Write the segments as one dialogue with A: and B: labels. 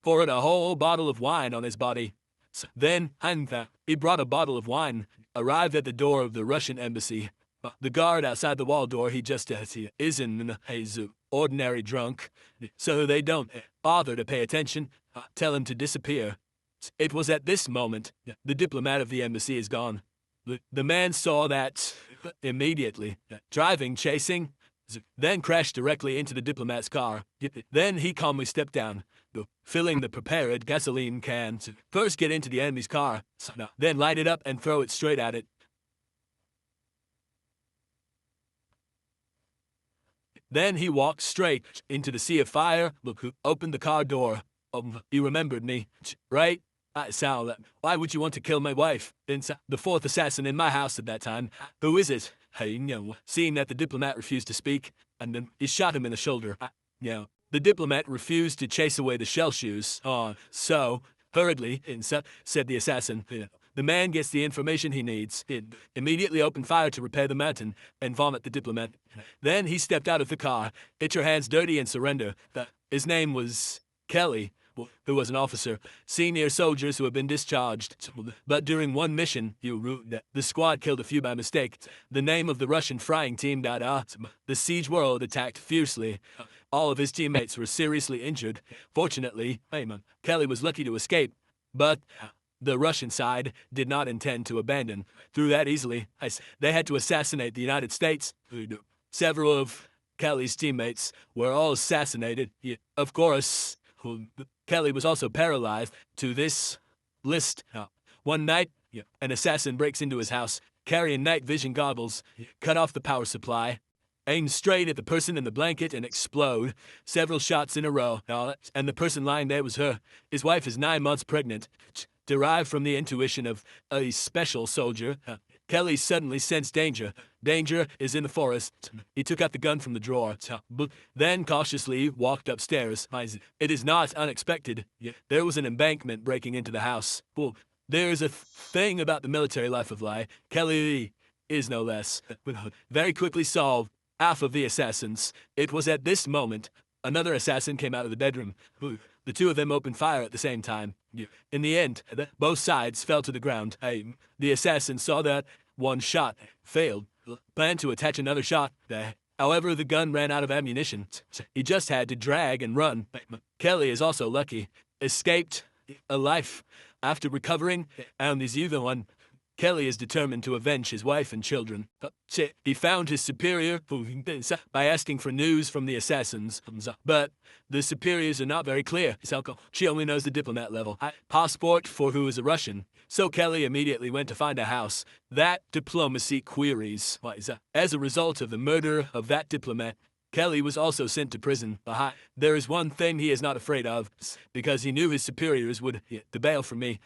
A: poured a whole bottle of wine on his body. Then, he brought a bottle of wine, arrived at the door of the Russian embassy. The guard outside the wall door, he just isn't a ordinary drunk, so they don't bother to pay attention, tell him to disappear. It was at this moment the diplomat of the embassy is gone. The man saw that immediately, driving, chasing, then crashed directly into the diplomat's car. Then he calmly stepped down, filling the prepared gasoline can to first get into the enemy's car, then light it up and throw it straight at it. Then he walked straight into the sea of fire, opened the car door. You remembered me, right? I sound that. Why would you want to kill my wife? The fourth assassin in my house at that time. Who is it? Seeing that the diplomat refused to speak, and then he shot him in the shoulder. The diplomat refused to chase away the shell shoes. So, hurriedly, said the assassin. The man gets the information he needs, immediately opened fire to repair the mountain, and vomit the diplomat. Then he stepped out of the car, get your hands dirty and surrender. His name was Kelly, who was an officer, senior soldiers who had been discharged. But during one mission, the squad killed a few by mistake. The name of the Russian flying team died out. The siege world attacked fiercely. All of his teammates were seriously injured. Fortunately, Kelly was lucky to escape, but the Russian side did not intend to abandon. Through that easily, they had to assassinate the United States. Several of Kelly's teammates were all assassinated. Of course, Kelly was also paralyzed. To this list, one night, an assassin breaks into his house, carrying night vision goggles, cut off the power supply, aim straight at the person in the blanket and explode. Several shots in a row, and the person lying there was her. His wife is 9 months pregnant. Derived from the intuition of a special soldier, Kelly suddenly sensed danger. Danger is in the forest. He took out the gun from the drawer, then cautiously walked upstairs. It is not unexpected. There was an embankment breaking into the house. There is a thing about the military life of Lai. Kelly is no less. Very quickly solved half of the assassins. It was at this moment another assassin came out of the bedroom. The two of them opened fire at the same time. In the end, both sides fell to the ground. The assassin saw that one shot failed, planned to attach another shot. However, the gun ran out of ammunition. He just had to drag and run. Kelly is also lucky. Escaped alive. After recovering, and is the one. Kelly is determined to avenge his wife and children. He found his superior by asking for news from the assassins, but the superiors are not very clear. She only knows the diplomat level. Passport for who is a Russian. So Kelly immediately went to find a house. That diplomacy queries. As a result of the murder of that diplomat, Kelly was also sent to prison. There is one thing he is not afraid of, because he knew his superiors would bail for me.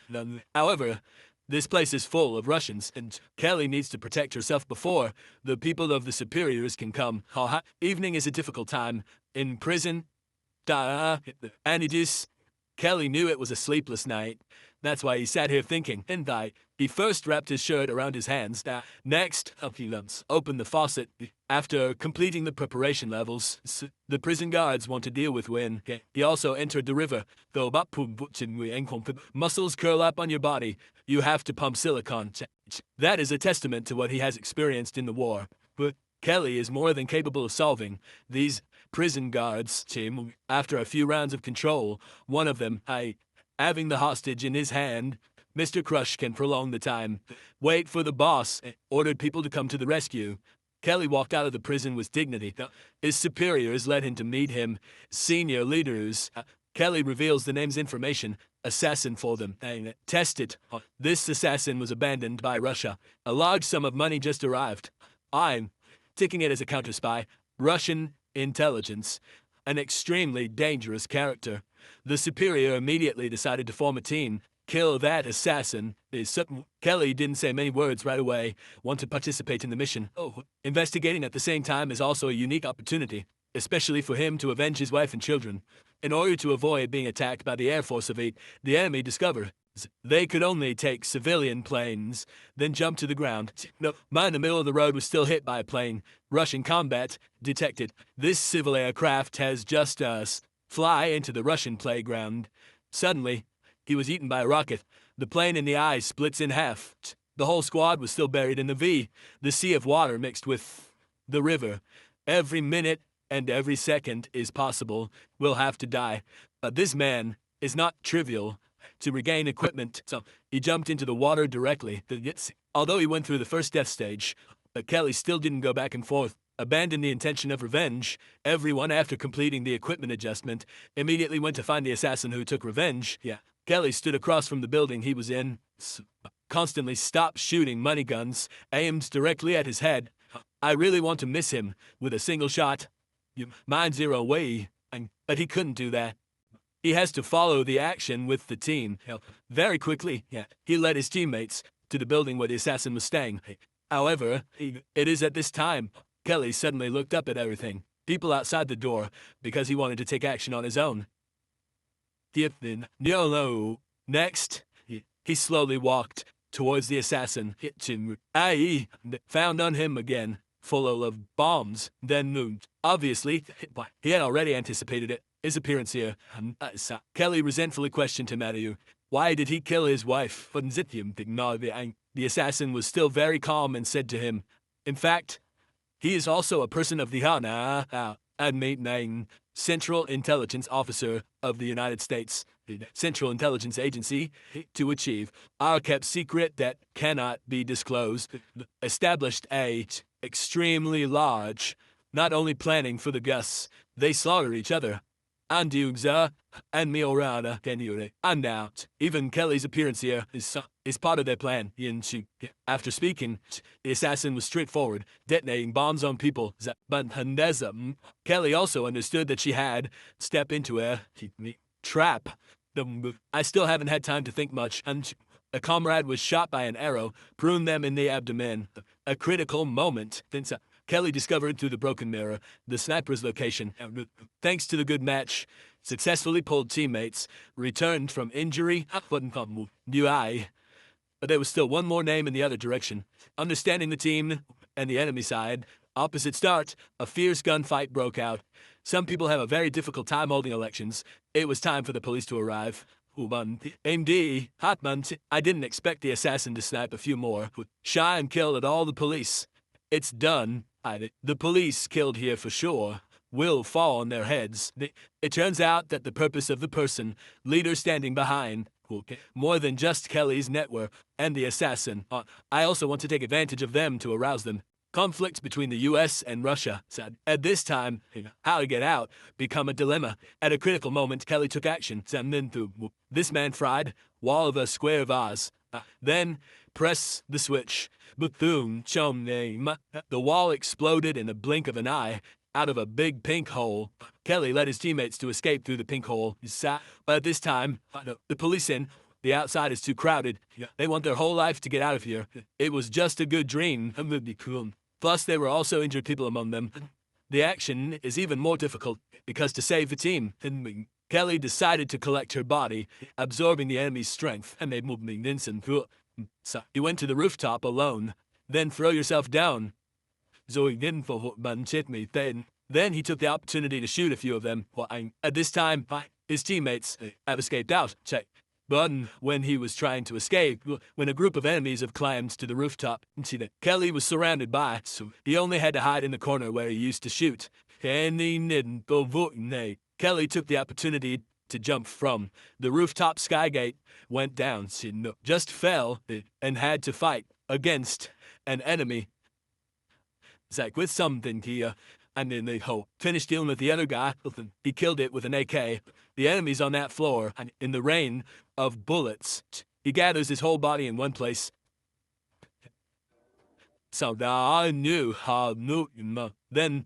A: However, this place is full of Russians, and Kelly needs to protect herself before the people of the superiors can come. Evening is a difficult time. In prison, and it is. Kelly knew it was a sleepless night. That's why he sat here thinking, and he first wrapped his shirt around his hands. Next, he opened the faucet. After completing the preparation levels, the prison guards want to deal with when he also entered the river. Though muscles curl up on your body, you have to pump silicone. That is a testament to what he has experienced in the war. But Kelly is more than capable of solving these prison guards. After a few rounds of control, one of them, having the hostage in his hand, Mr. Crush can prolong the time. Wait for the boss, ordered people to come to the rescue. Kelly walked out of the prison with dignity. His superiors led him to meet him. Senior leaders. Kelly reveals the name's information. Assassin for them. Test it. This assassin was abandoned by Russia. A large sum of money just arrived. I'm taking it as a counter-spy. Russian intelligence. An extremely dangerous character. The superior immediately decided to form a team. Kill that assassin. Kelly didn't say many words right away. Want to participate in the mission. Investigating at the same time is also a unique opportunity, especially for him to avenge his wife and children. In order to avoid being attacked by the Air Force of 8, the enemy discovered they could only take civilian planes, then jump to the ground. Mine in the middle of the road was still hit by a plane. Russian combat detected. This civil aircraft has just us fly into the Russian playground. Suddenly, he was eaten by a rocket. The plane in the eye splits in half. The whole squad was still buried in the V, the sea of water mixed with the river. Every minute and every second is possible. We'll have to die. But this man is not trivial. To regain equipment, so he jumped into the water directly. Although he went through the first death stage, but Kelly still didn't go back and forth. Abandoned the intention of revenge. Everyone, after completing the equipment adjustment, immediately went to find the assassin who took revenge. Kelly stood across from the building he was in, constantly stopped shooting money guns, aimed directly at his head. I really want to miss him with a single shot. Mind zero away, but he couldn't do that. He has to follow the action with the team. Very quickly, he led his teammates to the building where the assassin was staying. However, it is at this time, Kelly suddenly looked up at everything, people outside the door, because he wanted to take action on his own. Next, he slowly walked towards the assassin, i.e., found on him again, full of bombs, then moved. Obviously, he had already anticipated it. His appearance here. Kelly resentfully questioned him at you. Why did he kill his wife? The assassin was still very calm and said to him, in fact, he is also a person of the Central Intelligence Officer of the United States, Central Intelligence Agency, to achieve our kept secret that cannot be disclosed, established a extremely large, not only planning for the Gus, they slaughter each other. And Miorana can and out. Even Kelly's appearance here is part of their plan. After speaking, the assassin was straightforward, detonating bombs on people. But Kelly also understood that she had stepped into a trap. I still haven't had time to think much, and a comrade was shot by an arrow, pruned them in the abdomen. A critical moment. Kelly discovered through the broken mirror the sniper's location. Thanks to the good match, successfully pulled teammates, returned from injury, but there was still one more name in the other direction. Understanding the team and the enemy side, opposite start, a fierce gunfight broke out. Some people have a very difficult time holding elections. It was time for the police to arrive. MD, Hotman, I didn't expect the assassin to snipe a few more. Shy and killed at all the police. It's done. The police killed here for sure will fall on their heads. It turns out that the purpose of the person, leader standing behind, more than just Kelly's network and the assassin. I also want to take advantage of them to arouse them. Conflicts between the U.S. and Russia. At this time, how to get out become a dilemma. At a critical moment, Kelly took action. This man fried wall of a square vase. Then press the switch. The wall exploded in a blink of an eye out of a big pink hole. Kelly led his teammates to escape through the pink hole. But at this time, the police in. The outside is too crowded. They want their whole life to get out of here. It was just a good dream. Plus, there were also injured people among them. The action is even more difficult because to save the team, Kelly decided to collect her body, absorbing the enemy's strength, and made moving instant. You went to the rooftop alone, then throw yourself down. Then he took the opportunity to shoot a few of them. At this time, his teammates have escaped out. But when he was trying to escape, when a group of enemies have climbed to the rooftop, Kelly was surrounded by, so he only had to hide in the corner where he used to shoot. Kelly took the opportunity to jump from the rooftop. Skygate went down, just fell, and had to fight against an enemy. With something here, and then they finished dealing with the other guy. He killed it with an AK. The enemy's on that floor, and in the rain of bullets, he gathers his whole body in one place. So I knew how then,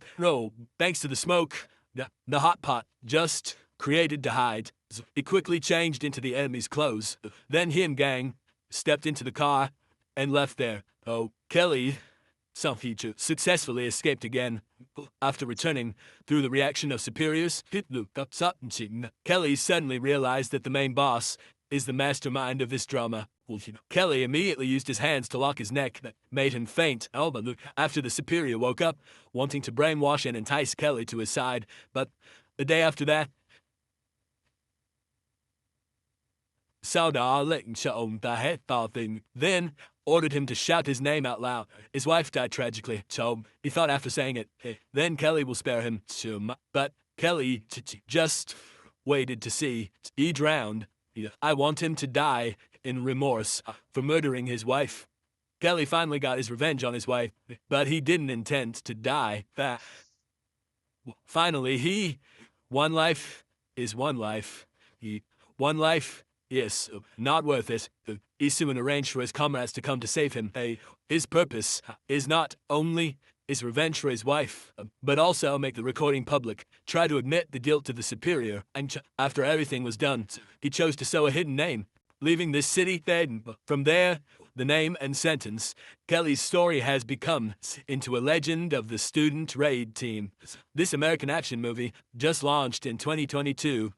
A: thanks to the smoke, the hot pot just created to hide. He quickly changed into the enemy's clothes. Then he and gang stepped into the car and left there. Kelly successfully escaped again. After returning through the reaction of superiors, Kelly suddenly realized that the main boss is the mastermind of this drama. Kelly immediately used his hands to lock his neck that made him faint. After the superior woke up, wanting to brainwash and entice Kelly to his side, but the day after that, saw darling shown the head thing, then ordered him to shout his name out loud. His wife died tragically, so he thought after saying it, then Kelly will spare him. But Kelly just waited to see. He drowned. I want him to die in remorse for murdering his wife. Kelly finally got his revenge on his wife, but he didn't intend to die. Finally, one life is one life. One life is not worth it. He soon arranged for his comrades to come to save him. His purpose is not only his revenge for his wife, but also make the recording public, try to admit the guilt to the superior, and after everything was done, he chose to sow a hidden name, leaving this city dead. From there, the name and sentence, Kelly's story has become into a legend of the student raid team. This American action movie just launched in 2022.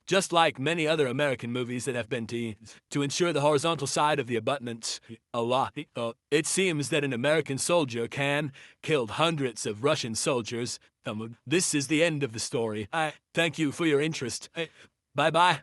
A: Just like many other American movies that have been to ensure the horizontal side of the abutment a lot. It seems that an American soldier killed hundreds of Russian soldiers. This is the end of the story. I thank you for your interest. Bye-bye.